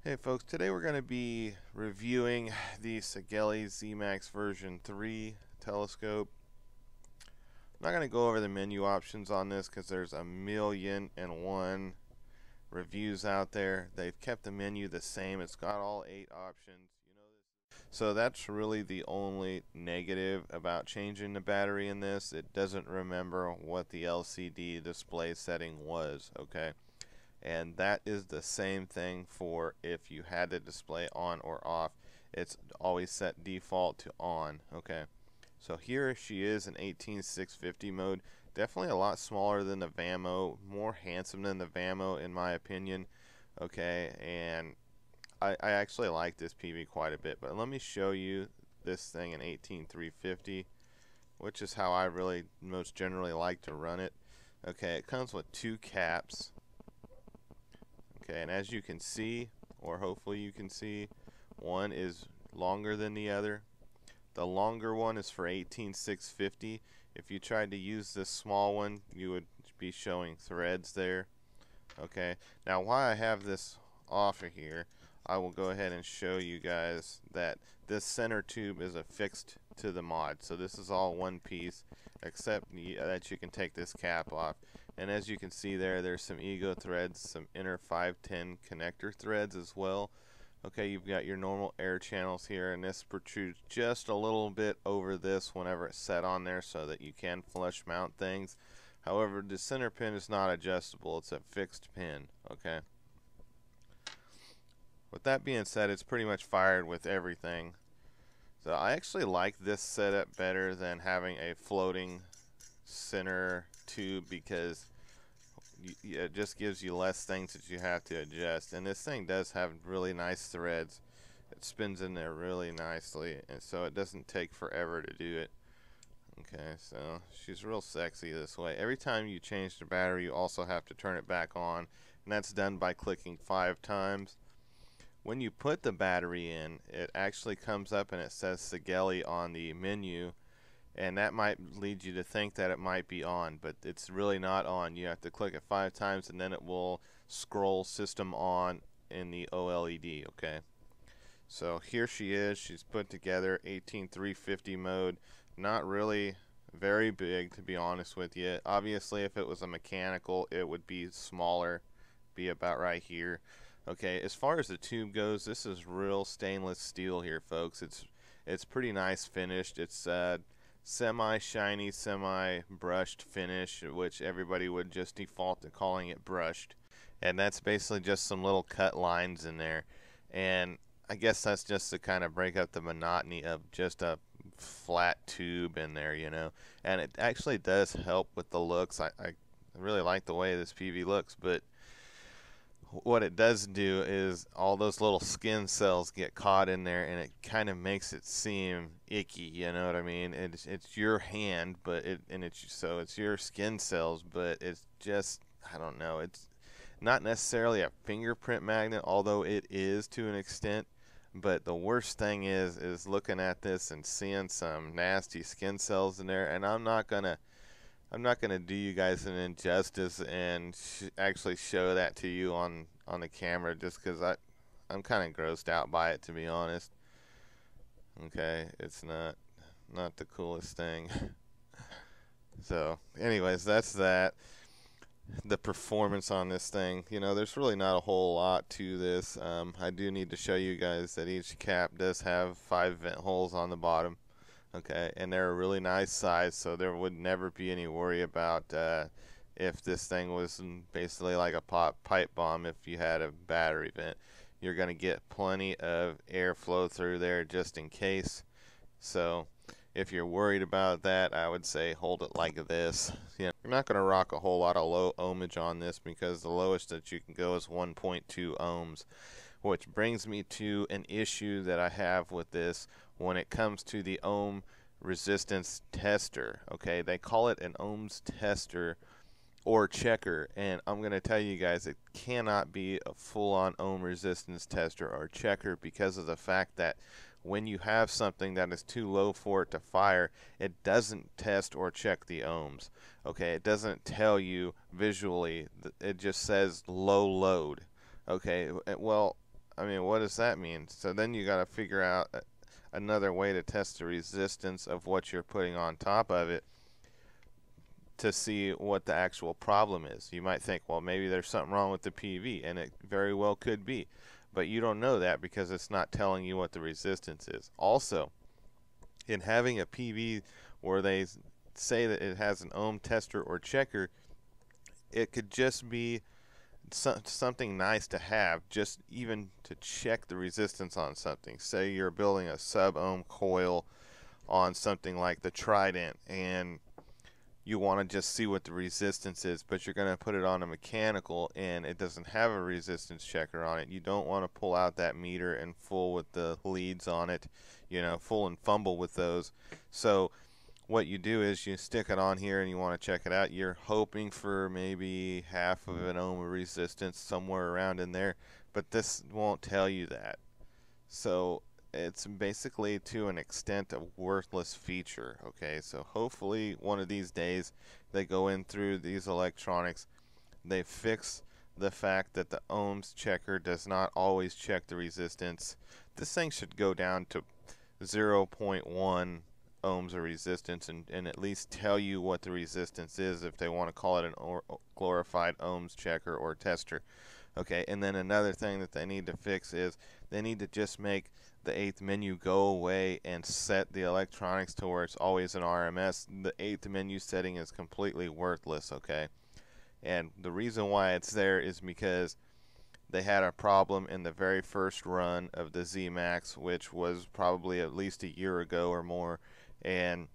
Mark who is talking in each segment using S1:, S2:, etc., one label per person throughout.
S1: Hey folks, today we're going to be reviewing the Sigelei Zmax version 3 telescope. I'm not going to go over the menu options on this because there's a million and one reviews out there. They've kept the menu the same. It's got all 8 options. So that's really the only negative about changing the battery in this. It doesn't remember what the LCD display setting was, okay? And that is the same thing for if you had the display on or off. It's always set default to on. Okay, so here she is in 18650 mode. Definitely a lot smaller than the Vamo, more handsome than the Vamo in my opinion. Okay, and I actually like this PV quite a bit, but let me show you this thing in 18350, which is how I really most generally like to run it. Okay, it comes with 2 caps. Okay, and as you can see, or hopefully you can see, one is longer than the other. The longer one is for 18650. If you tried to use this small one, you would be showing threads there. Okay, now why I have this off of here, I will go ahead and show you guys that this center tube is affixed to the mod. So this is all one piece, except that you can take this cap off. And as you can see there, there's some ego threads, some inner 510 connector threads as well. Okay, you've got your normal air channels here, and this protrudes just a little bit over this whenever it's set on there so that you can flush mount things. However, the center pin is not adjustable. It's a fixed pin, okay? With that being said, it's pretty much fired with everything. So I actually like this setup better than having a floating center tube because it just gives you less things that you have to adjust. And this thing does have really nice threads. It spins in there really nicely, and so it doesn't take forever to do it. Okay, so she's real sexy this way. Every time you change the battery, you also have to turn it back on, and that's done by clicking 5 times. When you put the battery in, it actually comes up and it says Sigelei on the menu, and that might lead you to think that it might be on, but it's really not on. You have to click it 5 times and then it will scroll system on in the OLED. Okay, so here she is. She's put together 18350 mode. Not really very big, to be honest with you. Obviously if it was a mechanical it would be smaller, be about right here. Okay, as far as the tube goes, this is real stainless steel here, folks. It's pretty nice finished. It's semi-shiny, semi-brushed finish, which everybody would just default to calling it brushed. And that's basically just some little cut lines in there. And I guess that's just to kind of break up the monotony of just a flat tube in there, you know. And it actually does help with the looks. I really like the way this PV looks, but what it does do is all those little skin cells get caught in there, and it kind of makes it seem icky, you know what I mean? It's your hand, but it's your skin cells, but it's just, I don't know, it's not necessarily a fingerprint magnet, although it is to an extent. But the worst thing is looking at this and seeing some nasty skin cells in there, and I'm not gonna do you guys an injustice and actually show that to you on the camera, just because I'm kind of grossed out by it, to be honest. Okay, it's not the coolest thing. So, anyways, that's that. The performance on this thing, there's really not a whole lot to this. I do need to show you guys that each cap does have 5 vent holes on the bottom. Okay, and they're a really nice size, so there would never be any worry about if this thing was basically like a pipe bomb. If you had a battery vent, you're going to get plenty of airflow through there just in case. So if you're worried about that, I would say hold it like this. You're not going to rock a whole lot of low ohmage on this because the lowest that you can go is 1.2 ohms. Which brings me to an issue that I have with this when it comes to the ohm resistance tester. Okay, they call it an ohms tester or checker, and I'm going to tell you guys it cannot be a full-on ohm resistance tester or checker because of the fact that when you have something that is too low for it to fire, it doesn't test or check the ohms. Okay, it doesn't tell you visually, it just says low load. Okay, well, I mean, what does that mean? So then you got to figure out another way to test the resistance of what you're putting on top of it to see what the actual problem is. You might think, well, maybe there's something wrong with the PV, and it very well could be. But you don't know that because it's not telling you what the resistance is. Also, in having a PV where they say that it has an ohm tester or checker, it could just be something nice to have, just even to check the resistance on something. Say you're building a sub-ohm coil on something like the Trident, and you want to just see what the resistance is, but you're going to put it on a mechanical and it doesn't have a resistance checker on it. You don't want to pull out that meter and fool with the leads on it, you know, fool and fumble with those. So what you do is you stick it on here and you want to check it out. You're hoping for maybe half of an ohm of resistance, somewhere around in there, but this won't tell you that. So it's basically to an extent a worthless feature. Okay, so hopefully one of these days they go in through these electronics, they fix the fact that the ohms checker does not always check the resistance. This thing should go down to 0.1 ohms of resistance and at least tell you what the resistance is if they want to call it an glorified ohms checker or tester. Okay, and then another thing that they need to fix is they need to just make the 8th menu go away and set the electronics to where it's always an RMS. The 8th menu setting is completely worthless, okay? And the reason why it's there is because they had a problem in the very first run of the Zmax, which was probably at least a year ago or more, and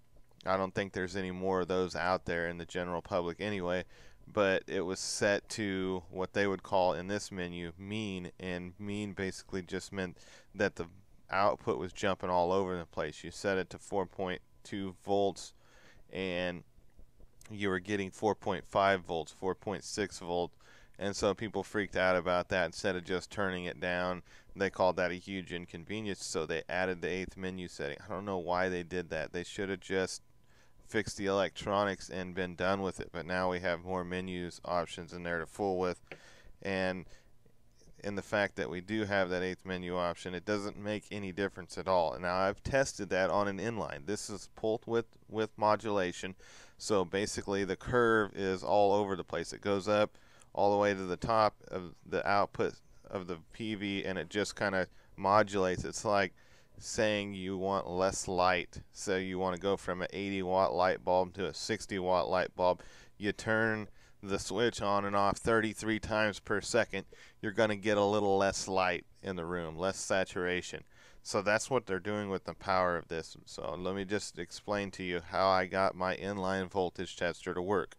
S1: I don't think there's any more of those out there in the general public anyway, but it was set to what they would call in this menu mean, and mean basically just meant that the output was jumping all over the place. You set it to 4.2 volts and you were getting 4.5 volts, 4.6 volts, and so people freaked out about that. Instead of just turning it down, they called that a huge inconvenience, so they added the 8th menu setting. I don't know why they did that. They should have just fixed the electronics and been done with it, but now we have more menus options in there to fool with, and in the fact that we do have that 8th menu option, it doesn't make any difference at all. Now I've tested that on an inline. This is pulled with modulation, so basically the curve is all over the place. It goes up all the way to the top of the output of the PV and it just kind of modulates. It's like saying you want less light, so you want to go from an 80-watt light bulb to a 60-watt light bulb. You turn the switch on and off 33 times per second, you're going to get a little less light in the room, less saturation. So that's what they're doing with the power of this. So let me just explain to you how I got my inline voltage tester to work.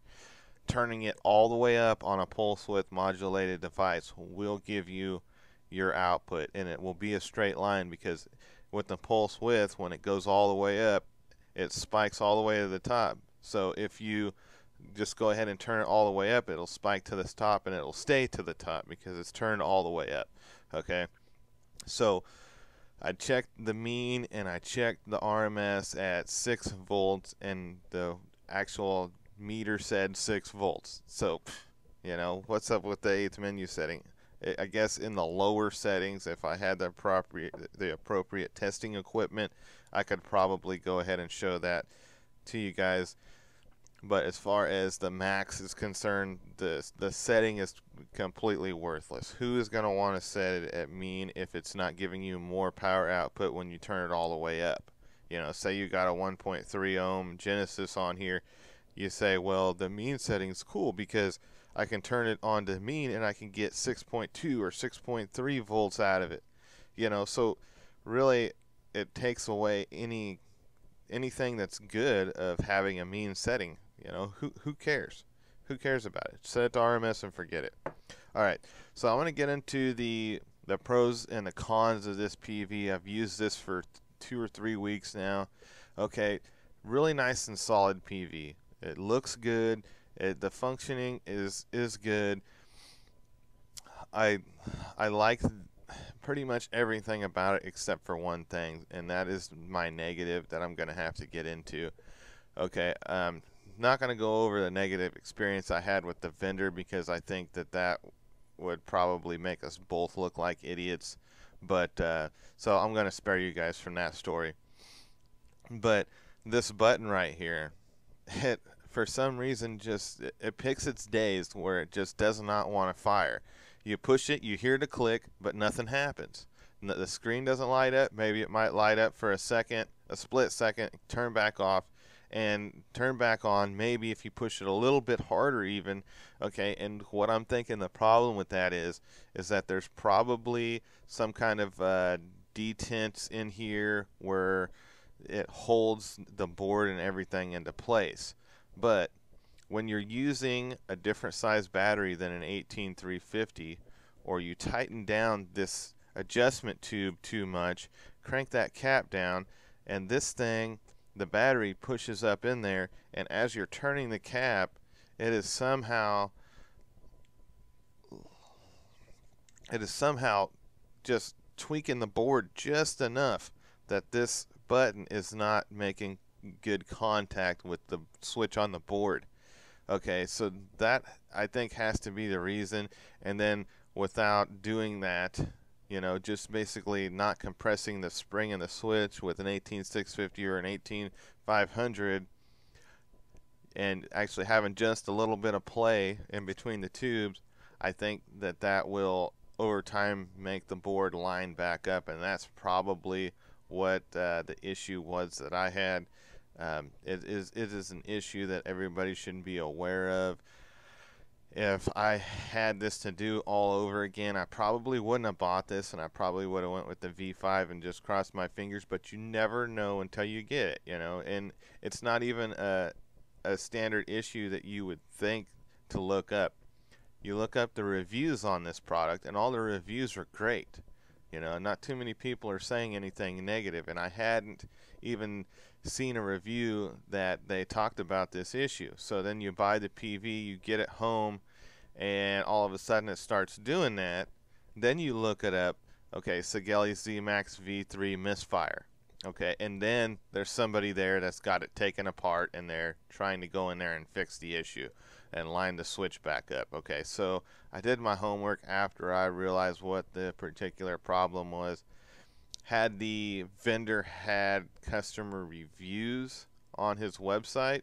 S1: Turning it all the way up on a pulse width modulated device will give you your output, and it will be a straight line, because with the pulse width, when it goes all the way up, it spikes all the way to the top. So if you just go ahead and turn it all the way up, it'll spike to the top and it'll stay to the top because it's turned all the way up. Okay, so I checked the mean and I checked the RMS at 6 volts, and the actual meter said 6 volts. So, you know, what's up with the 8th menu setting? I guess in the lower settings, if I had the appropriate testing equipment, I could probably go ahead and show that to you guys. But as far as the max is concerned, the setting is completely worthless. Who is going to want to set it at mean if it's not giving you more power output when you turn it all the way up? You know, say you got a 1.3 ohm Genesis on here. You say, well, the mean setting is cool because I can turn it on to mean and I can get 6.2 or 6.3 volts out of it. You know, so really it takes away anything that's good of having a mean setting. You know, who cares? Who cares about it? Set it to RMS and forget it. All right, so I want to get into the pros and the cons of this PV. I've used this for 2 or 3 weeks now. Okay, really nice and solid PV. It looks good. The functioning is good. I like pretty much everything about it except for one thing, and that is my negative that I'm going to have to get into. Okay, not going to go over the negative experience I had with the vendor because I think that would probably make us both look like idiots. But so I'm going to spare you guys from that story. But this button right here, it for some reason just it picks its days where it just does not want to fire. You push it, you hear the click, but nothing happens. The screen doesn't light up. Maybe it might light up for a second, a split second, turn back off, and turn back on. Maybe if you push it a little bit harder even. Okay, and what I'm thinking the problem with that is that there's probably some kind of detent in here where it holds the board and everything into place. But when you're using a different size battery than an 18350, or you tighten down this adjustment tube too much, crank that cap down, and this thing, the battery pushes up in there, and as you're turning the cap, it is somehow just tweaking the board just enough that this button is not making good contact with the switch on the board. Okay, so that I think has to be the reason. And then without doing that, you know, just basically not compressing the spring and the switch with an 18650 or an 18500, and actually having just a little bit of play in between the tubes, I think that that will over time make the board line back up, and that's probably what the issue was that I had. It is an issue that everybody should be aware of. If I had this to do all over again, I probably wouldn't have bought this, and I probably would have went with the V5 and just crossed my fingers. But you never know until you get it, you know. And it's not even a standard issue that you would think to look up. You look up the reviews on this product, and all the reviews are great. You know, not too many people are saying anything negative, and I hadn't even seen a review that they talked about this issue. So then you buy the PV, you get it home, and all of a sudden it starts doing that. Then you look it up. Okay, Sigelei Zmax V3 misfire. Okay, and then there's somebody there that's got it taken apart, and they're trying to go in there and fix the issue and line the switch back up. Okay, so I did my homework after I realized what the particular problem was. Had the vendor had customer reviews on his website,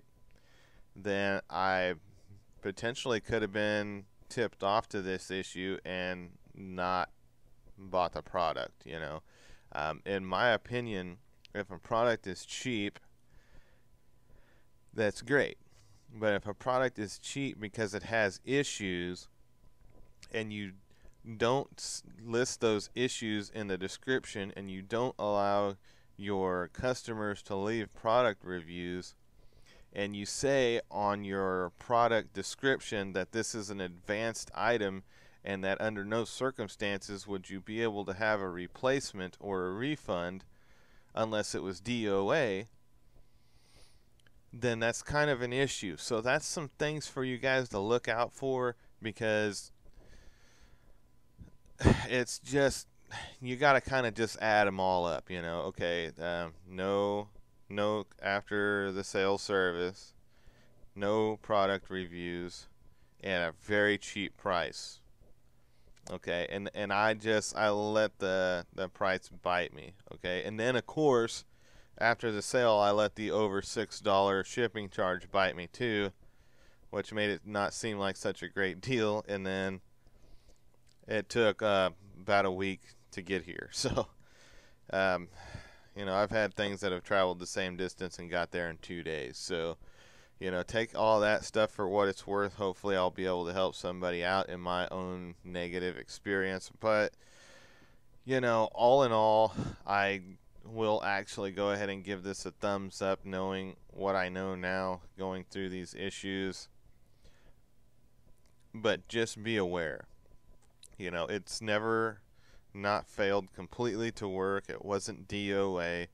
S1: then I potentially could have been tipped off to this issue and not bought the product, you know. In my opinion, if a product is cheap, that's great. But if a product is cheap because it has issues and you don't list those issues in the description and you don't allow your customers to leave product reviews, and you say on your product description that this is an advanced item and that under no circumstances would you be able to have a replacement or a refund unless it was DOA, then that's kind of an issue. So that's some things for you guys to look out for, because it's just, you got to kind of just add them all up, you know. Okay, no after the sale service, no product reviews, and a very cheap price. Okay, and I let the price bite me. Okay, and then of course after the sale I let the over $6 shipping charge bite me too, which made it not seem like such a great deal. And then it took about a week to get here. So you know, I've had things that have traveled the same distance and got there in 2 days. So, you know, take all that stuff for what it's worth. Hopefully I'll be able to help somebody out in my own negative experience. But, you know, all in all, I will actually go ahead and give this a thumbs up, knowing what I know now going through these issues. But just be aware. You know, it's never not failed completely to work. It wasn't DOA,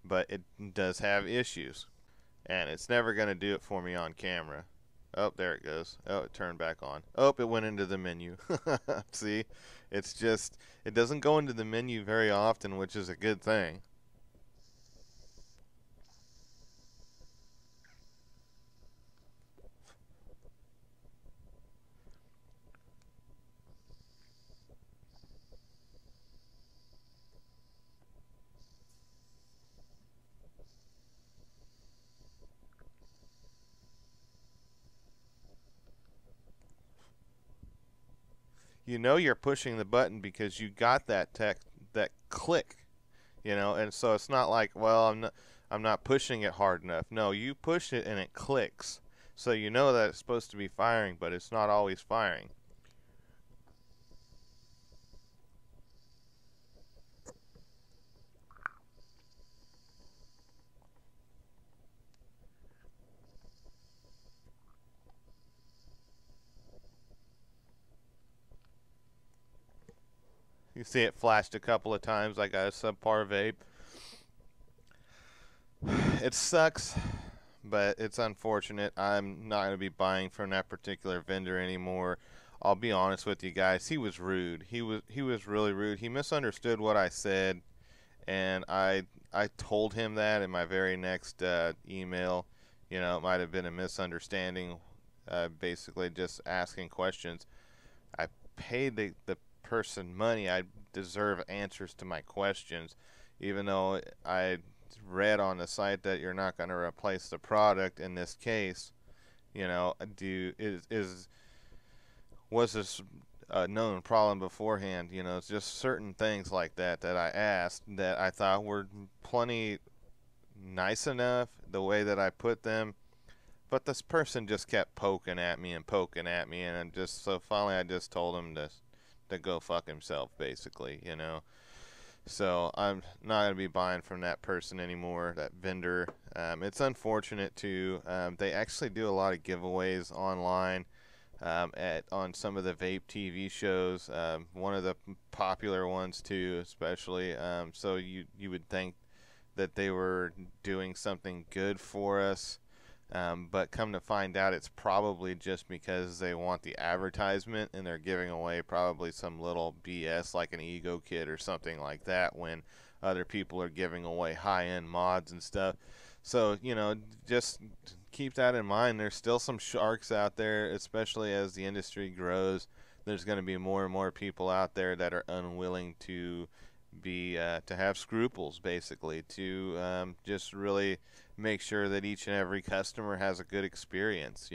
S1: but it does have issues. And it's never going to do it for me on camera. Oh, there it goes. Oh, it turned back on. Oh, it went into the menu. See, it's just, it doesn't go into the menu very often, which is a good thing. you know you're pushing the button because you got that that click, and so it's not like, well, I'm not pushing it hard enough. No, you push it and it clicks. So you know that it's supposed to be firing, but it's not always firing. You see it flashed a couple of times. I got a subpar vape. It sucks, but it's unfortunate. I'm not going to be buying from that particular vendor anymore. I'll be honest with you guys. He was rude. He was really rude. He misunderstood what I said, and I told him that in my very next email. It might have been a misunderstanding. Basically, just asking questions. I paid the person money. I deserve answers to my questions, even though I read on the site that you're not going to replace the product in this case. Was this a known problem beforehand? It's just certain things like that that I asked that I thought were plenty nice enough the way that I put them, but this person just kept poking at me, and so finally I just told him to go fuck himself, basically. So I'm not going to be buying from that person anymore, that vendor. It's unfortunate too. They actually do a lot of giveaways online on some of the vape TV shows. One of the popular ones too, especially. So you would think that they were doing something good for us. But come to find out, it's probably just because they want the advertisement and they're giving away probably some little BS like an ego kit or something like that, when other people are giving away high-end mods and stuff. So, just keep that in mind. There's still some sharks out there, especially as the industry grows. There's going to be more and more people out there that are unwilling to to have scruples, basically, to just really make sure that each and every customer has a good experience.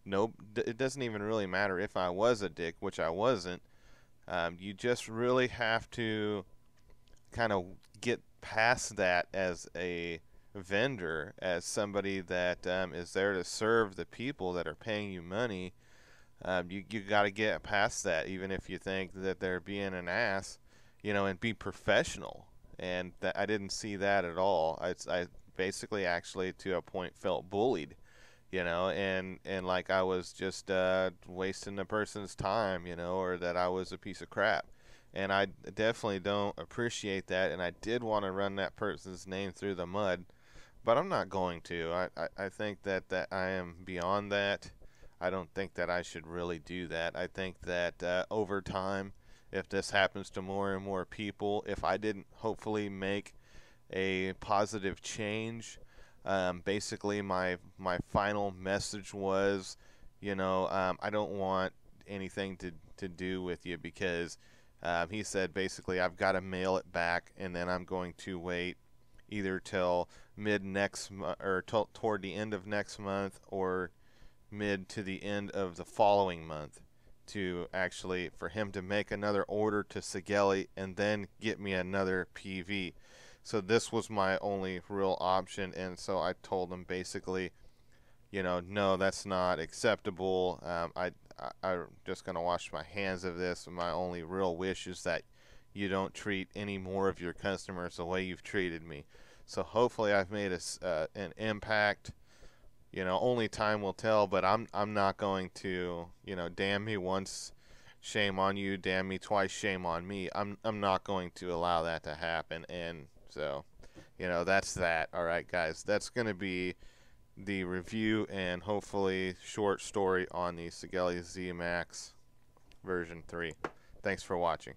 S1: No, it doesn't even really matter if I was a dick, which I wasn't. You just really have to kind of get past that as a vendor, as somebody that is there to serve the people that are paying you money. You got to get past that, even if you think that they're being an ass, and be professional. And I didn't see that at all. I basically, actually, to a point, felt bullied, and like I was just wasting the person's time, or that I was a piece of crap. And I definitely don't appreciate that, and I did want to run that person's name through the mud, but I'm not going to. I think that I am beyond that. I don't think that I should really do that. I think that over time, if this happens to more and more people, if I didn't hopefully make a positive change, basically my final message was, I don't want anything to do with you, because he said basically I've got to mail it back, and then I'm going to wait either till mid next or toward the end of next month, or mid to the end of the following month, to actually for him to make another order to Sigelei and then get me another PV. So this was my only real option, and so I told him basically, no, that's not acceptable. I'm just going to wash my hands of this. My only real wish is that you don't treat any more of your customers the way you've treated me. So hopefully I've made an impact. Only time will tell, but I'm not going to, damn me once, shame on you, damn me twice, shame on me. I'm not going to allow that to happen. And so, that's that. All right, guys, that's going to be the review and hopefully short story on the Sigelei Zmax version 3. Thanks for watching.